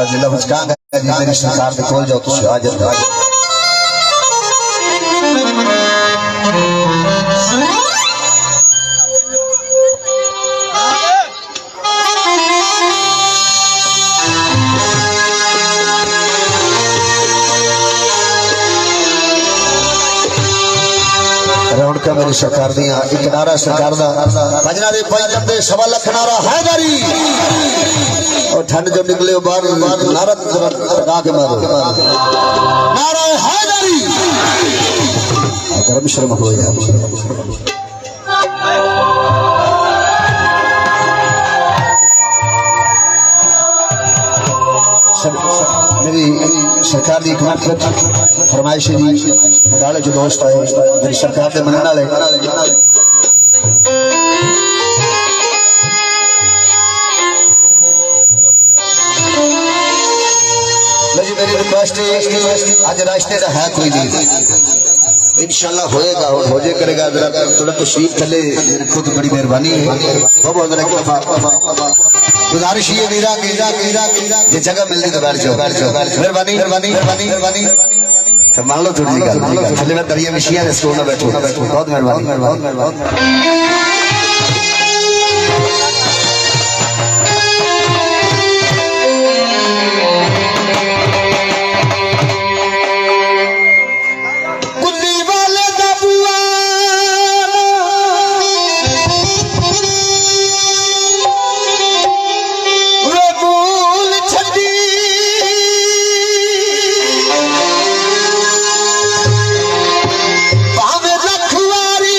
जिला मुस्कान है जी मेरी सरकार के खोल जाओ तुझे आज रौनक मेरी सरकार दिया एक नारा सरकार दा भजना दे भाई लंबे 1.5 लाख नारा हैदरी और ठंड जो निकले बाहर नारा लगा के मारो नारा हैदरी गरम शर्म हो यार मेरी सरकार की एक फरमाइश है जी डाले जो दोस्त आए मेरी सरकार के मनने वाले मेरी रिक्वेस्ट है आज रास्ते का है कोई नहीं इंशाल्लाह होएगा और हो जाए करेगा जरा थोड़ा तशरीफ चले खुद बड़ी मेहरबानी है बहुत गुजारिश ये वीरा ये जगह मिलने तो बैठ जाओ मेहरबानी मेहरबानी मेहरबानी मेहरबानी तो मान लो थोड़ी गल चले मैं दरिया मिशिया ने स्कूल में बैठो बहुत मेहरबानी बहुत मेहरबानी भावे रखवारी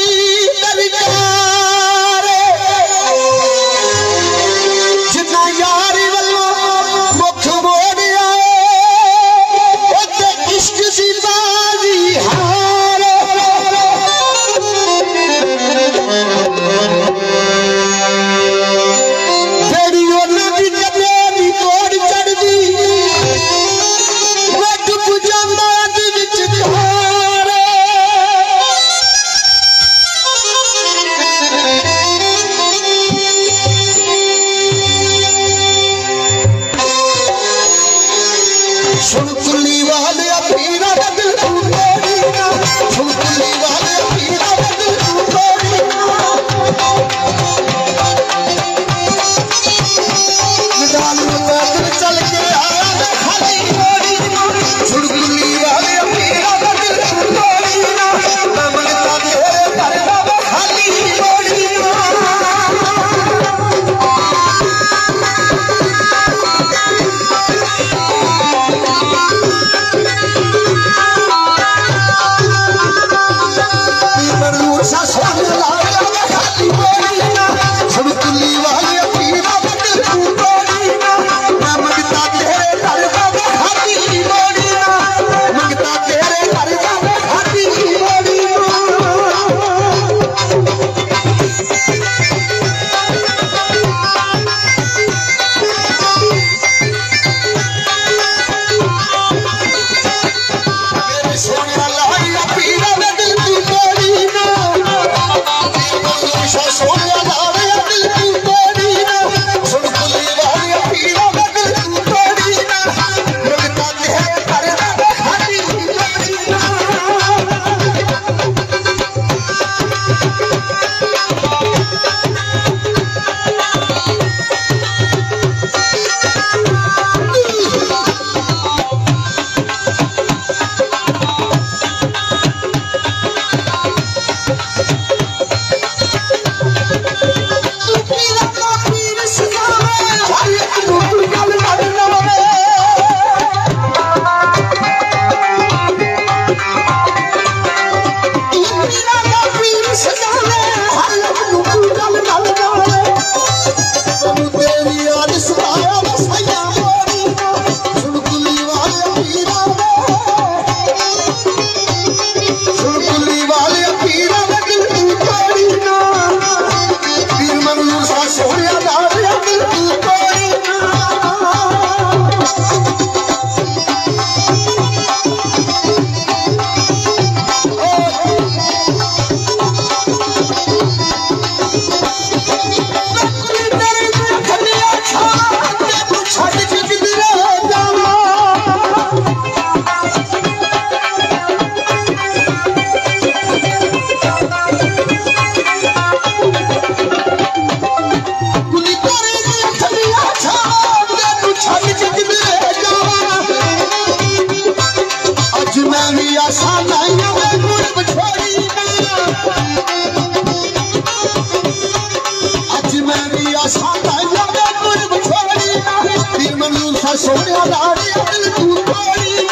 सोने लाड़ी दिल तू तोड़ी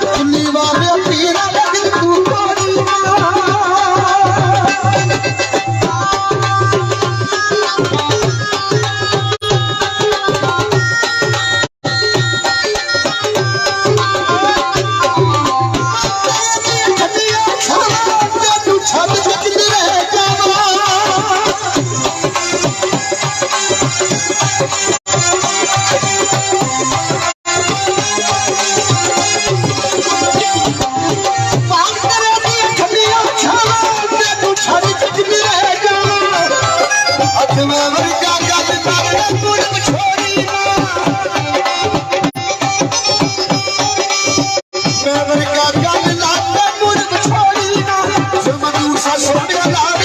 किन्नी बार पीरा दिल तू तोड़ी सोने